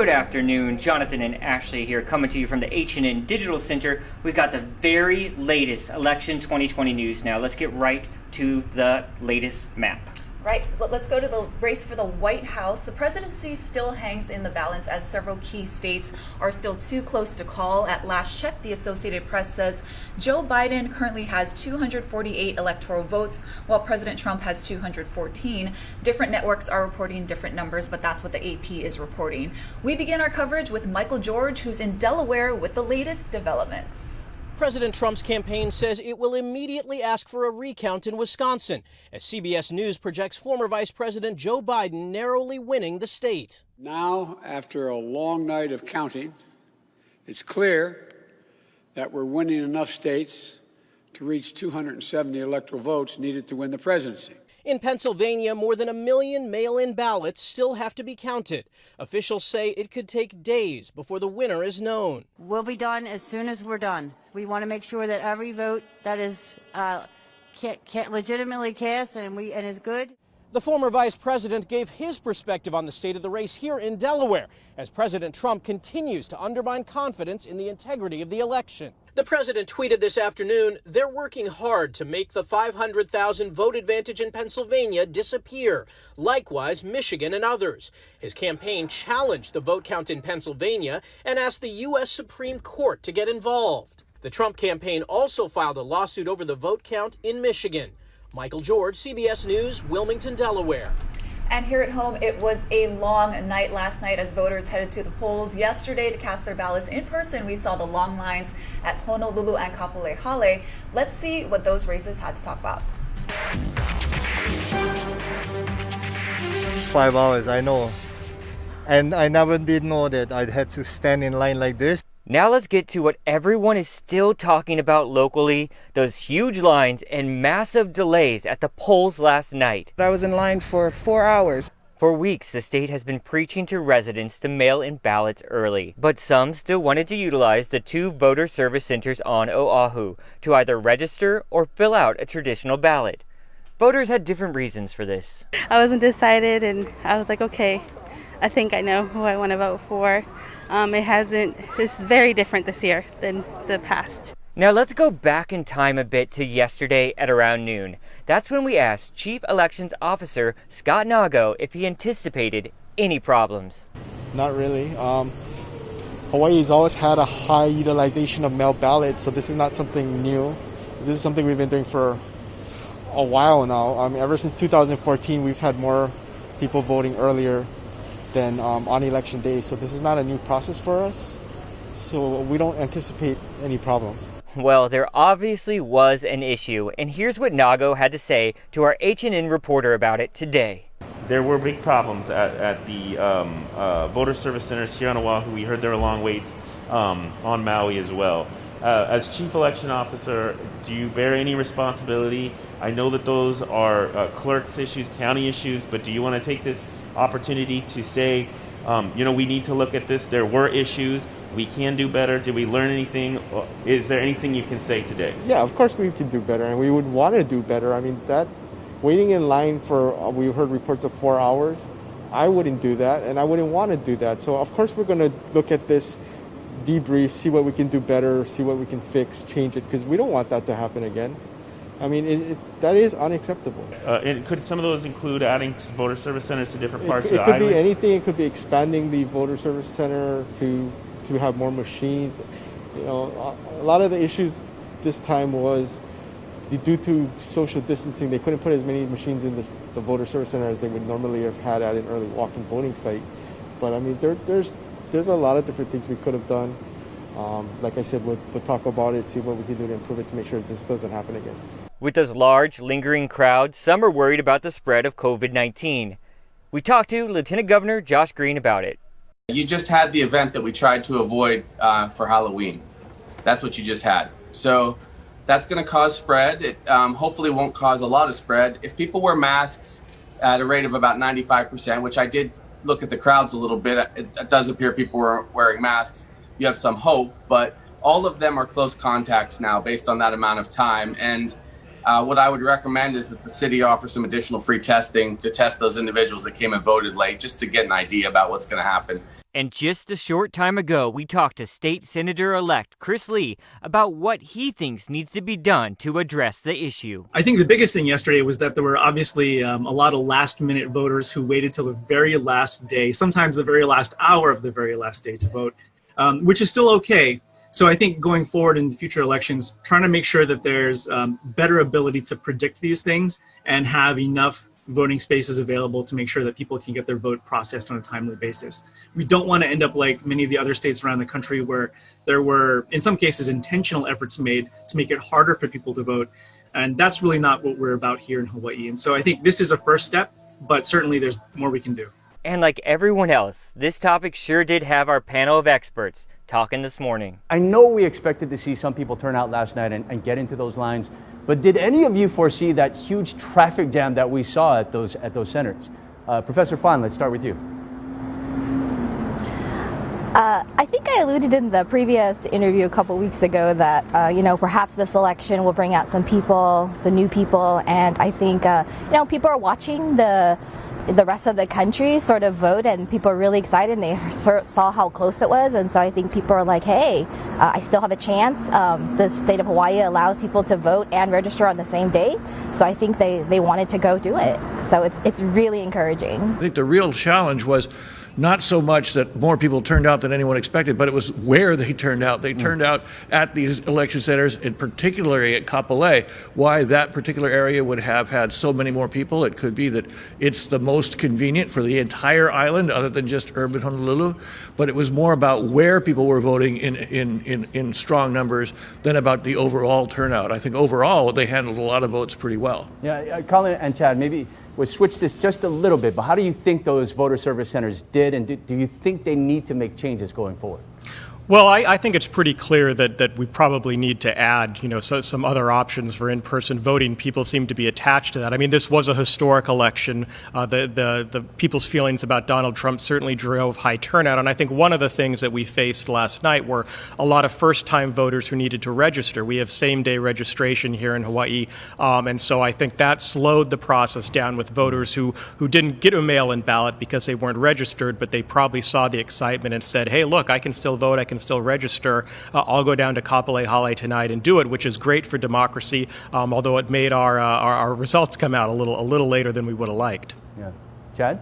Good afternoon, Jonathan and Ashley here, coming to you from the H&N Digital Center. We've got the very latest election 2020 news now. Let's get right to the latest map. Right, let's go to the race for the White House. The presidency still hangs in the balance as several key states are still too close to call. At last check, the Associated Press says Joe Biden currently has 248 electoral votes, while President Trump has 214. Different networks are reporting different numbers, but that's what the AP is reporting. We begin our coverage with Michael George, who's in Delaware with the latest developments. President Trump's campaign says it will immediately ask for a recount in Wisconsin, as CBS News projects former Vice President Joe Biden narrowly winning the state. Now, after a long night of counting, it's clear that we're winning enough states to reach 270 electoral votes needed to win the presidency. In Pennsylvania, more than 1 million mail-in ballots still have to be counted. Officials say it could take days before the winner is known. We'll be done as soon as we're done. We want to make sure that every vote that is legitimately cast and is good. The former vice president gave his perspective on the state of the race here in Delaware, as President Trump continues to undermine confidence in the integrity of the election. The president tweeted this afternoon, "They're working hard to make the 500,000 vote advantage in Pennsylvania disappear. Likewise, Michigan and others." His campaign challenged the vote count in Pennsylvania and asked the U.S. Supreme Court to get involved. The Trump campaign also filed a lawsuit over the vote count in Michigan. Michael George, CBS News, Wilmington, Delaware. And here at home, it was a long night last night as voters headed to the polls yesterday to cast their ballots in person. We saw the long lines at Honolulu and Kapolei. Let's see what those races had to talk about. 5 hours, I know. And I never did know that I'd had to stand in line like this. Now let's get to what everyone is still talking about locally, those huge lines and massive delays at the polls last night. I was in line for 4 hours. For weeks, the state has been preaching to residents to mail in ballots early, but some still wanted to utilize the 2 voter service centers on Oahu to either register or fill out a traditional ballot. Voters had different reasons for this. I was undecided and I was like, okay, I think I know who I want to vote for. It's very different this year than the past. Now let's go back in time a bit to yesterday at around noon. That's when we asked Chief Elections Officer Scott Nago if he anticipated any problems. Not really. Hawaii's always had a high utilization of mail ballots, so this is not something new. This is something we've been doing for a while now. Ever since 2014, we've had more people voting earlier than on election day, so this is not a new process for us, so we don't anticipate any problems. Well, there obviously was an issue, and here's what Nago had to say to our H&N reporter about it today. There were big problems at the voter service centers here on Oahu. We heard there were long waits on Maui as well. As Chief Election Officer, do you bear any responsibility? I know that those are clerk's issues, county issues, but do you want to take this opportunity to say, we need to look at this. There were issues. We can do better. Did we learn anything? Is there anything you can say today? Yeah, of course we can do better, and we would want to do better. That waiting in line for, we heard reports of 4 hours. I wouldn't do that, and I wouldn't want to do that. So of course we're going to look at this, debrief, see what we can do better, see what we can fix, change it, because we don't want that to happen again. That is unacceptable. And could some of those include adding voter service centers to different parts of the island? It could island? be anything. It could be expanding the voter service center to have more machines. A lot of the issues this time was due to social distancing. They couldn't put as many machines in the voter service center as they would normally have had at an early walk-in voting site. But there's a lot of different things we could have done. Like I said, we'll talk about it, see what we can do to improve it to make sure this doesn't happen again. With those large, lingering crowds, some are worried about the spread of COVID-19. We talked to Lieutenant Governor Josh Green about it. You just had the event that we tried to avoid for Halloween. That's what you just had. So that's going to cause spread. It hopefully won't cause a lot of spread. If people wear masks at a rate of about 95%, which I did look at the crowds a little bit, it does appear people were wearing masks. You have some hope, but all of them are close contacts now based on that amount of time. And what I would recommend is that the city offer some additional free testing to test those individuals that came and voted late, just to get an idea about what's going to happen. And just a short time ago, we talked to State Senator-elect Chris Lee about what he thinks needs to be done to address the issue. I think the biggest thing yesterday was that there were obviously a lot of last-minute voters who waited till the very last day, sometimes the very last hour of the very last day to vote, which is still okay. So I think going forward in future elections, trying to make sure that there's better ability to predict these things and have enough voting spaces available to make sure that people can get their vote processed on a timely basis. We don't want to end up like many of the other states around the country where there were, in some cases, intentional efforts made to make it harder for people to vote. And that's really not what we're about here in Hawaii. And so I think this is a first step, but certainly there's more we can do. And like everyone else, this topic sure did have our panel of experts talking this morning. I know we expected to see some people turn out last night and get into those lines, but did any of you foresee that huge traffic jam that we saw at those centers? Professor Fan, let's start with you. I think I alluded in the previous interview a couple weeks ago that, perhaps this election will bring out some new people, and I think, people are watching the rest of the country sort of vote, and people are really excited, and they saw how close it was, and so I think people are like, hey, I still have a chance. The state of Hawaii allows people to vote and register on the same day, so I think they wanted to go do it. So it's really encouraging. I think the real challenge was not so much that more people turned out than anyone expected, but it was where they turned out. They turned out at these election centers, and particularly at Kapolei. Why that particular area would have had so many more people, it could be that it's the most convenient for the entire island other than just urban Honolulu, but it was more about where people were voting in strong numbers than about the overall turnout. I think overall they handled a lot of votes pretty well. Yeah, Colin and Chad, maybe we'll switch this just a little bit, but how do you think those voter service centers did, and do you think they need to make changes going forward? Well, I think it's pretty clear that we probably need to add, some other options for in-person voting. People seem to be attached to that. I mean, this was a historic election. The people's feelings about Donald Trump certainly drove high turnout. And I think one of the things that we faced last night were a lot of first-time voters who needed to register. We have same-day registration here in Hawaii. And so I think that slowed the process down with voters who didn't get a mail-in ballot because they weren't registered, but they probably saw the excitement and said, hey, look, I can still vote. I can still register. I'll go down to Kapolei Hale tonight and do it, which is great for democracy, although it made our results come out a little later than we would have liked. Yeah. Chad?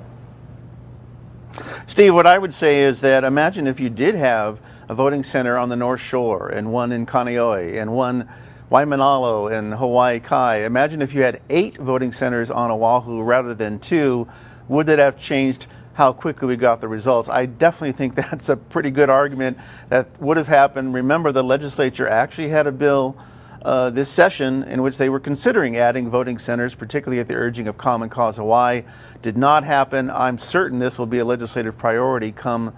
Steve, what I would say is that imagine if you did have a voting center on the North Shore and one in Kaneohe and one Waimanalo and Hawaii Kai. Imagine if you had 8 voting centers on Oahu rather than 2. Would that have changed how quickly we got the results? I definitely think that's a pretty good argument that would have happened. Remember, the legislature actually had a bill this session in which they were considering adding voting centers, particularly at the urging of Common Cause Hawaii. Did not happen. I'm certain this will be a legislative priority come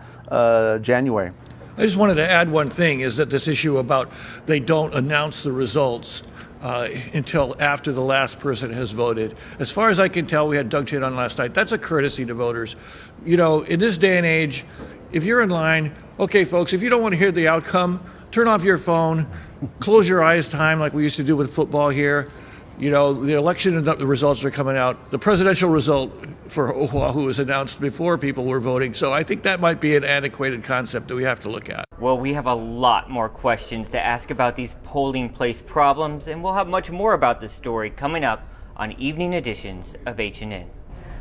January. I just wanted to add one thing, is that this issue about they don't announce the results until after the last person has voted. As far as I can tell, we had Doug Chin on last night. That's a courtesy to voters. In this day and age, if you're in line, okay, folks, if you don't want to hear the outcome, turn off your phone, close your eyes time like we used to do with football here. The election and the results are coming out. The presidential result for Oahu was announced before people were voting. So I think that might be an antiquated concept that we have to look at. Well, we have a lot more questions to ask about these polling place problems, and we'll have much more about this story coming up on evening editions of H&N.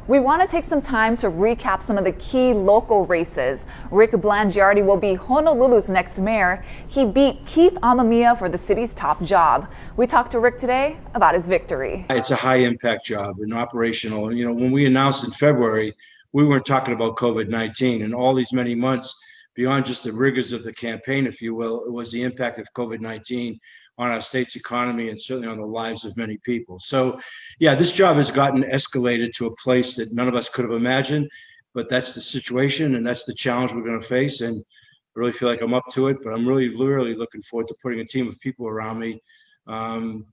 We want to take some time to recap some of the key local races. Rick Blangiardi will be Honolulu's next mayor. He beat Keith Amamiya for the city's top job. We talked to Rick today about his victory. It's a high impact job and operational. When we announced in February, we weren't talking about COVID-19, and all these many months beyond just the rigors of the campaign, if you will, it was the impact of COVID-19 on our state's economy and certainly on the lives of many people. So, yeah, this job has gotten escalated to a place that none of us could have imagined, but that's the situation and that's the challenge we're going to face. And I really feel like I'm up to it, but I'm really looking forward to putting a team of people around me and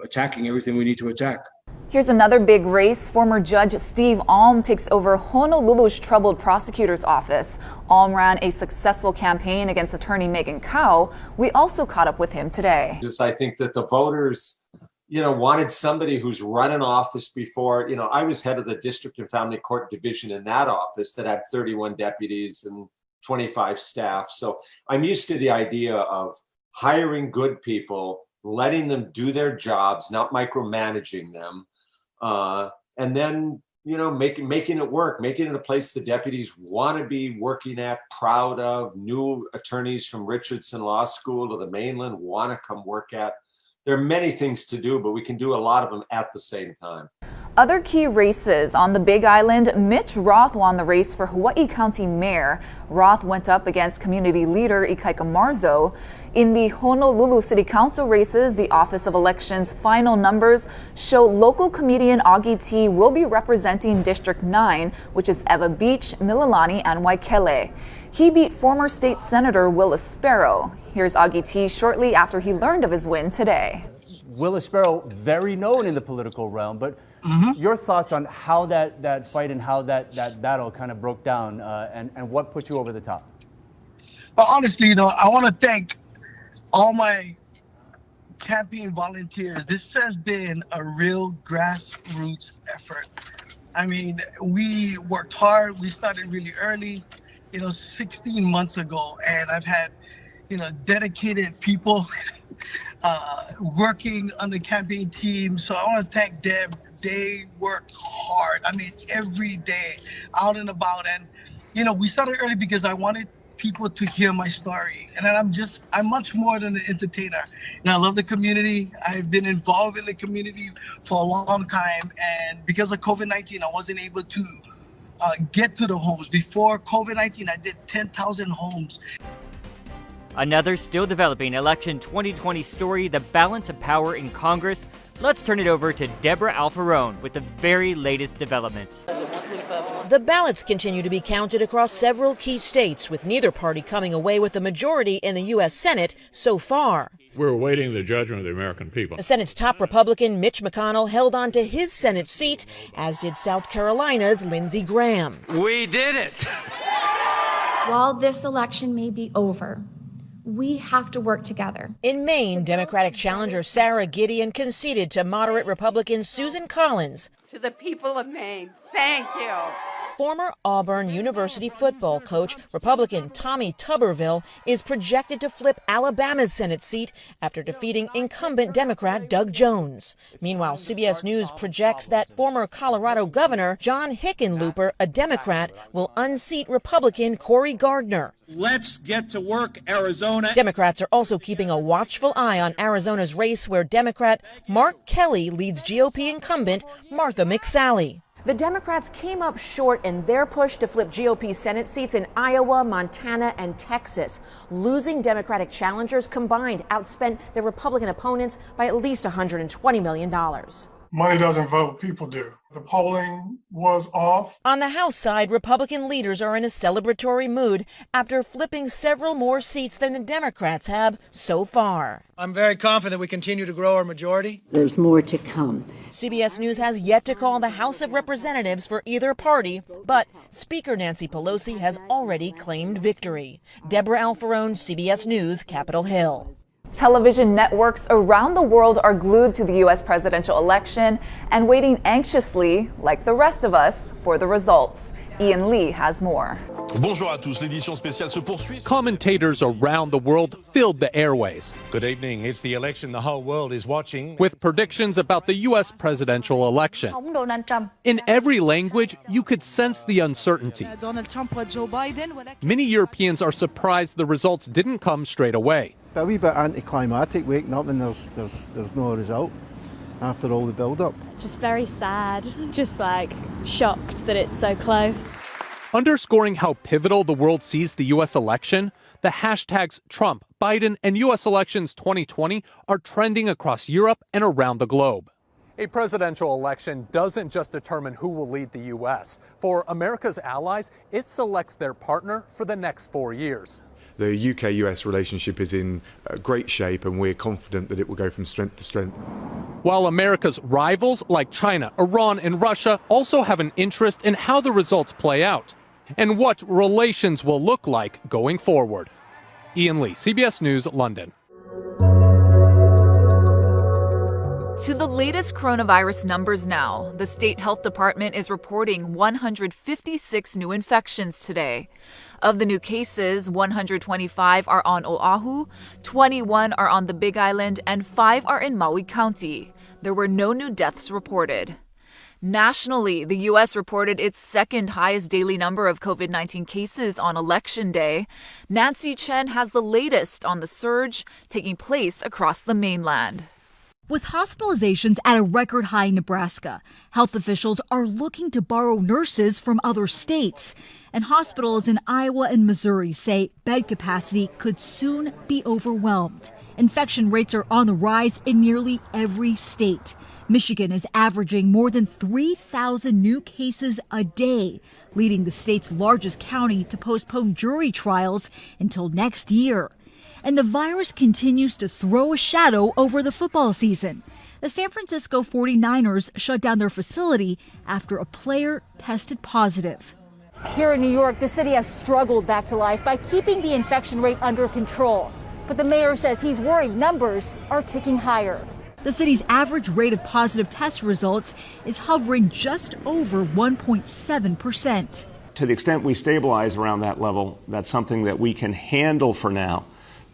attacking everything we need to attack. Here's another big race. Former Judge Steve Alm takes over Honolulu's troubled prosecutor's office. Alm ran a successful campaign against attorney Megan Kao. We also caught up with him today. I think that the voters wanted somebody who's run an office before. I was head of the district and family court division in that office that had 31 deputies and 25 staff. So I'm used to the idea of hiring good people, letting them do their jobs, not micromanaging them, and then making it work, making it a place the deputies want to be working at, proud of. New attorneys from Richardson Law School to the mainland want to come work at. There are many things to do, but we can do a lot of them at the same time. Other key races on the Big Island. Mitch Roth won the race for Hawaii County Mayor. Roth went up against community leader Ikaika Marzo. In the Honolulu City Council races, the Office of Elections final numbers show local comedian Augie T will be representing District 9, which is Eva Beach, Mililani, and Waikele. He beat former state senator Willis Sparrow. Here's Augie T shortly after he learned of his win today. Willis Sparrow, very known in the political realm, but your thoughts on how that fight and how that battle kind of broke down and what put you over the top? Well, honestly, I want to thank all my campaign volunteers. This has been a real grassroots effort. I mean, we worked hard. We started really early, 16 months ago, and I've had, dedicated people working on the campaign team. So I want to thank them. They worked hard. I mean, every day, out and about. And, we started early because I wanted people to hear my story. And then I'm much more than an entertainer. And I love the community. I've been involved in the community for a long time. And because of COVID-19, I wasn't able to get to the homes. Before COVID-19, I did 10,000 homes. Another still developing election 2020 story, the balance of power in Congress. Let's turn it over to Deborah Alfarone with the very latest developments. The ballots continue to be counted across several key states, with neither party coming away with the majority in the U.S. Senate so far. We're awaiting the judgment of the American people. The Senate's top Republican, Mitch McConnell, held on to his Senate seat, as did South Carolina's Lindsey Graham. We did it! While this election may be over, we have to work together. In Maine, Democratic challenger Sarah Gideon conceded to moderate Republican Susan Collins. To the people of Maine, thank you. Former Auburn University football coach, Republican Tommy Tuberville, is projected to flip Alabama's Senate seat after defeating incumbent Democrat Doug Jones. Meanwhile, CBS News projects that former Colorado Governor John Hickenlooper, a Democrat, will unseat Republican Cory Gardner. Let's get to work, Arizona. Democrats are also keeping a watchful eye on Arizona's race, where Democrat Mark Kelly leads GOP incumbent Martha McSally. The Democrats came up short in their push to flip GOP Senate seats in Iowa, Montana, and Texas. Losing Democratic challengers combined outspent their Republican opponents by at least $120 million. Money doesn't vote, people do. The polling was off. On the House side, Republican leaders are in a celebratory mood after flipping several more seats than the Democrats have so far. I'm very confident we continue to grow our majority. There's more to come. CBS News has yet to call the House of Representatives for either party, but Speaker Nancy Pelosi has already claimed victory. Deborah Alfarone, CBS News, Capitol Hill. Television networks around the world are glued to the U.S. presidential election and waiting anxiously, like the rest of us, for the results. Ian Lee has more. Bonjour à tous. L'édition spéciale se poursuit. Commentators around the world filled the airways. Good evening. It's the election the whole world is watching. With predictions about the U.S. presidential election. In every language, you could sense the uncertainty. Many Europeans are surprised the results didn't come straight away. A wee bit anticlimactic waking up and there's no result after all the build-up. Just very sad, just like shocked that it's so close. Underscoring how pivotal the world sees the U.S. election, the hashtags Trump, Biden, and U.S. elections 2020 are trending across Europe and around the globe. A presidential election doesn't just determine who will lead the U.S. For America's allies, it selects their partner for the next 4 years. The UK-US relationship is in great shape, and we're confident that it will go from strength to strength. While America's rivals like China, Iran, and Russia also have an interest in how the results play out and what relations will look like going forward. Ian Lee, CBS News, London. To the latest coronavirus numbers now, the state health department is reporting 156 new infections today. Of the new cases, 125 are on Oahu, 21 are on the Big Island, and 5 are in Maui County. There were no new deaths reported. Nationally, the U.S. reported its second highest daily number of COVID-19 cases on Election Day. Nancy Chen has the latest on the surge taking place across the mainland. With hospitalizations at a record high in Nebraska, health officials are looking to borrow nurses from other states. And hospitals in Iowa and Missouri say bed capacity could soon be overwhelmed. Infection rates are on the rise in nearly every state. Michigan is averaging more than 3,000 new cases a day, leading the state's largest county to postpone jury trials until next year. And the virus continues to throw a shadow over the football season. The San Francisco 49ers shut down their facility after a player tested positive. Here in New York, the city has struggled back to life by keeping the infection rate under control. But the mayor says he's worried numbers are ticking higher. The city's average rate of positive test results is hovering just over 1.7%. To the extent we stabilize around that level, that's something that we can handle for now.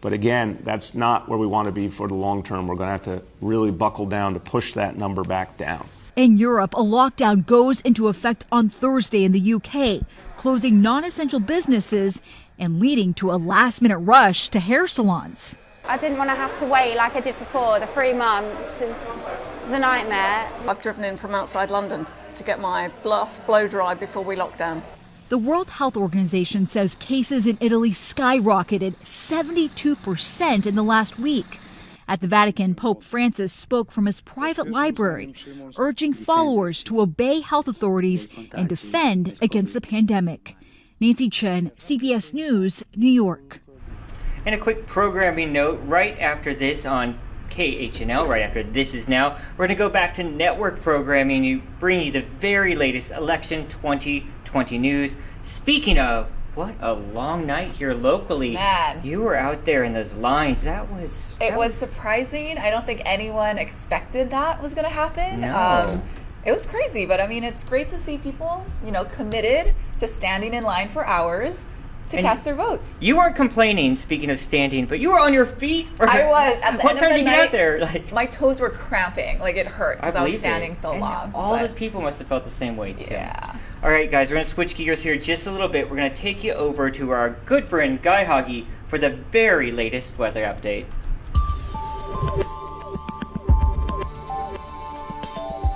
But again, that's not where we want to be for the long term. We're going to have to really buckle down to push that number back down. In Europe, a lockdown goes into effect on Thursday in the UK, closing non-essential businesses and leading to a last-minute rush to hair salons. I didn't want to have to wait like I did before. The 3 months was a nightmare. I've driven in from outside London to get my last blow dry before we locked down. The World Health Organization says cases in Italy skyrocketed 72% in the last week. At the Vatican, Pope Francis spoke from his private library, urging followers to obey health authorities and defend against the pandemic. Nancy Chen, CBS News, New York. And a quick programming note right after this on KHNL, right after This Is Now, we're going to go back to network programming and bring you the very latest election 2020 news. Speaking of, what a long night here locally. Man. You were out there in those lines. It was surprising. I don't think anyone expected that was going to happen. No. It was crazy, but I mean, it's great to see people, committed to standing in line for hours to cast their votes. You weren't complaining, speaking of standing, but you were on your feet. I was. At the what end time of did the you night, get out there? my toes were cramping. It hurt because I was standing so and long. All those people must have felt the same way, too. Yeah. All right, guys, we're going to switch gears here just a little bit. We're going to take you over to our good friend, Guy Hoggy, for the very latest weather update.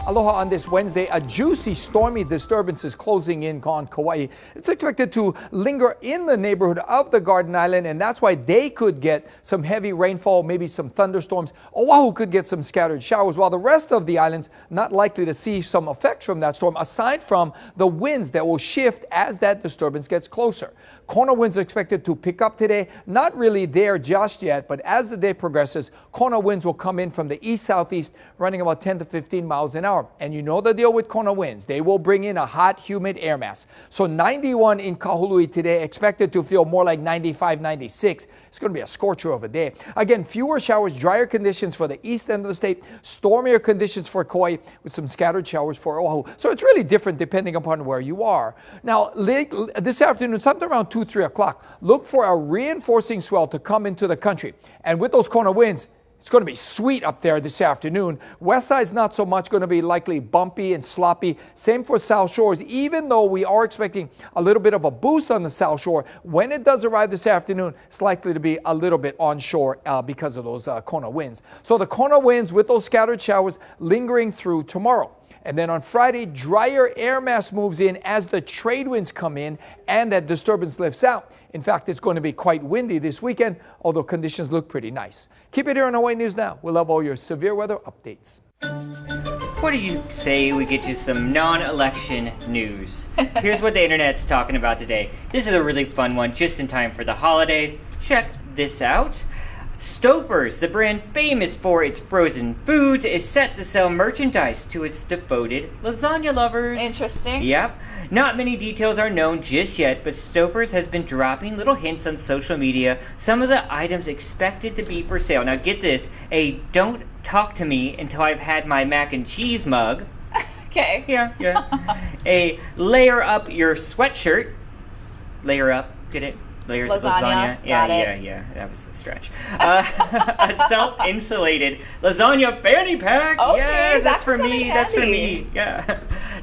Aloha on this Wednesday. A juicy stormy disturbance is closing in on Kauai. It's expected to linger in the neighborhood of the Garden Island, and that's why they could get some heavy rainfall, maybe some thunderstorms. Oahu could get some scattered showers, while the rest of the island's not likely to see some effects from that storm, aside from the winds that will shift as that disturbance gets closer. Kona winds are expected to pick up today. Not really there just yet, but as the day progresses, Kona winds will come in from the east-southeast, running about 10 to 15 miles an hour. And you know the deal with Kona winds. They will bring in a hot, humid air mass. So 91 in Kahului today, expected to feel more like 95, 96. It's going to be a scorcher of a day. Again, fewer showers, drier conditions for the east end of the state, stormier conditions for Kauai with some scattered showers for Oahu. So it's really different depending upon where you are. Now, this afternoon, sometime around 2, 3 o'clock, look for a reinforcing swell to come into the country. And with those Kona winds, it's going to be sweet up there this afternoon. West side's not so much, going to be likely bumpy and sloppy. Same for South Shores, even though we are expecting a little bit of a boost on the South Shore. When it does arrive this afternoon, it's likely to be a little bit onshore because of those Kona winds. So the Kona winds with those scattered showers lingering through tomorrow. And then on Friday, drier air mass moves in as the trade winds come in and that disturbance lifts out. In fact, it's going to be quite windy this weekend, although conditions look pretty nice. Keep it here on Hawaii News Now. We'll have all your severe weather updates. What do you say we get you some non-election news? Here's what the internet's talking about today. This is a really fun one, just in time for the holidays. Check this out. Stouffer's, the brand famous for its frozen foods, is set to sell merchandise to its devoted lasagna lovers. Interesting. Yep. Not many details are known just yet, but Stouffer's has been dropping little hints on social media. Some of the items expected to be for sale. Now get this, a don't talk to me until I've had my mac and cheese mug. Okay. Yeah. A layer up your sweatshirt. Layer up, get it? Layers of lasagna. Yeah. That was a stretch. A self-insulated lasagna fanny pack. Okay, yes, that's for me. handy. That's for me. Yeah.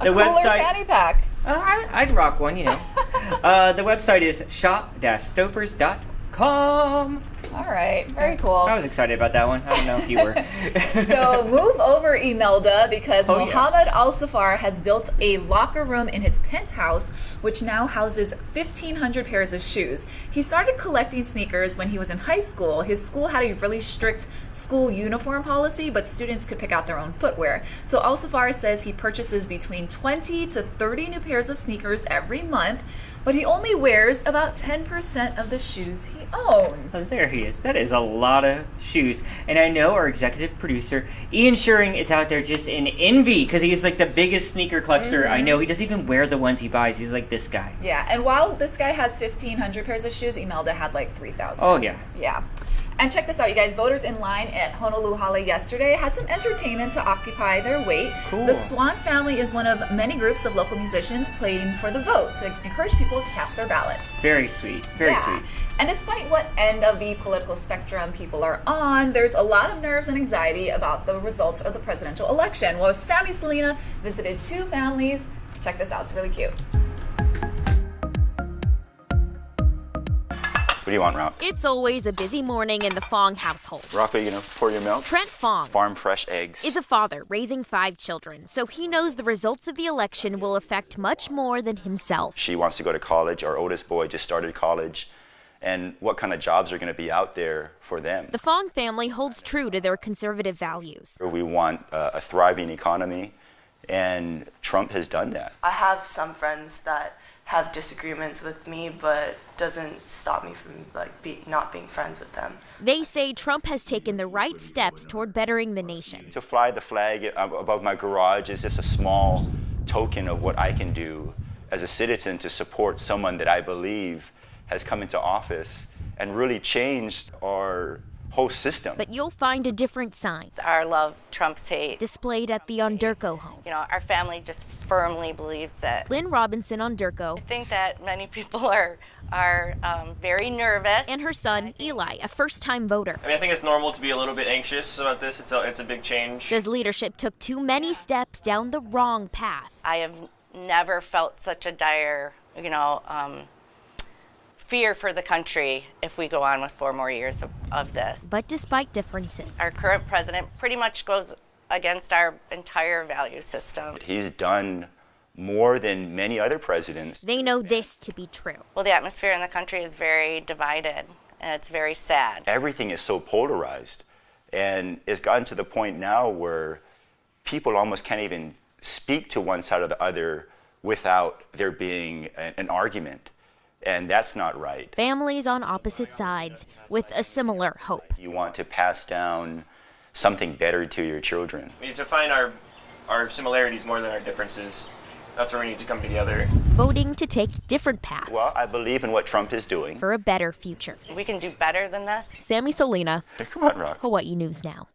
The website. Fanny pack. I'd rock one, The website is shop-stouffer's.com. All right, very cool. I was excited about that one. I don't know if you were. So move over, Imelda, because Mohammed Al-Safar has built a locker room in his penthouse, which now houses 1,500 pairs of shoes. He started collecting sneakers when he was in high school. His school had a really strict school uniform policy, but students could pick out their own footwear. So Al-Safar says he purchases between 20 to 30 new pairs of sneakers every month, but he only wears about 10% of the shoes he owns. Oh, there he is. That is a lot of shoes. And I know our executive producer, Ian Shuring, is out there just in envy because he's like the biggest sneaker collector I know. He doesn't even wear the ones he buys. He's like this guy. Yeah, and while this guy has 1,500 pairs of shoes, Imelda had like 3,000. Oh, yeah. Yeah. And check this out, you guys. Voters in line at Honolulu Hale yesterday had some entertainment to occupy their wait. Cool. The Swan family is one of many groups of local musicians playing for the vote to encourage people to cast their ballots. Very sweet. Very sweet. And despite what end of the political spectrum people are on, there's a lot of nerves and anxiety about the results of the presidential election. Well, Sammy Selena visited two families. Check this out. It's really cute. What do you want, Rock? It's always a busy morning in the Fong household. Rock, are you gonna pour your milk? Trent Fong Farm fresh eggs. is a father raising 5 children, so he knows the results of the election will affect much more than himself. She wants to go to college. Our oldest boy just started college. And what kind of jobs are going to be out there for them? The Fong family holds true to their conservative values. We want a thriving economy, and Trump has done that. I have some friends that have disagreements with me, but doesn't stop me from not being friends with them. They say Trump has taken the right steps toward bettering the nation. To fly the flag above my garage is just a small token of what I can do as a citizen to support someone that I believe has come into office and really changed our whole system. But you'll find a different sign. Our love trumps hate. Displayed at the Onderko home. You know, our family just firmly believes that. Lynn Robinson Onderko. I think that many people are very nervous. And her son, Eli, a first-time voter. I think it's normal to be a little bit anxious about this. It's a big change. Says leadership took too many steps down the wrong path. I have never felt such a dire, fear for the country if we go on with 4 more years of this. But despite differences, our current president pretty much goes against our entire value system. He's done more than many other presidents. They know this to be true. Well, the atmosphere in the country is very divided, and it's very sad. Everything is so polarized, and it's gotten to the point now where people almost can't even speak to one side or the other without there being an argument. And that's not right. Families on opposite sides with a similar hope. You want to pass down something better to your children. We need to find our similarities more than our differences. That's where we need to come together. Voting to take different paths. Well, I believe in what Trump is doing. For a better future. We can do better than this. Sammy Selena. Hey, come on, Rock. Hawaii News Now.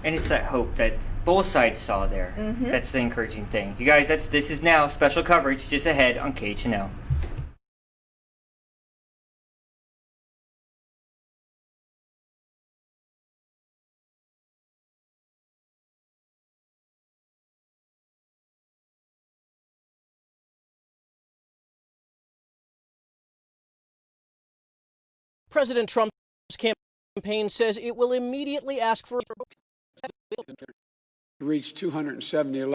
And it's that hope that both sides saw there. That's the encouraging thing. You guys, this is now special coverage just ahead on KHNL. President Trump's campaign says it will immediately ask for reached 270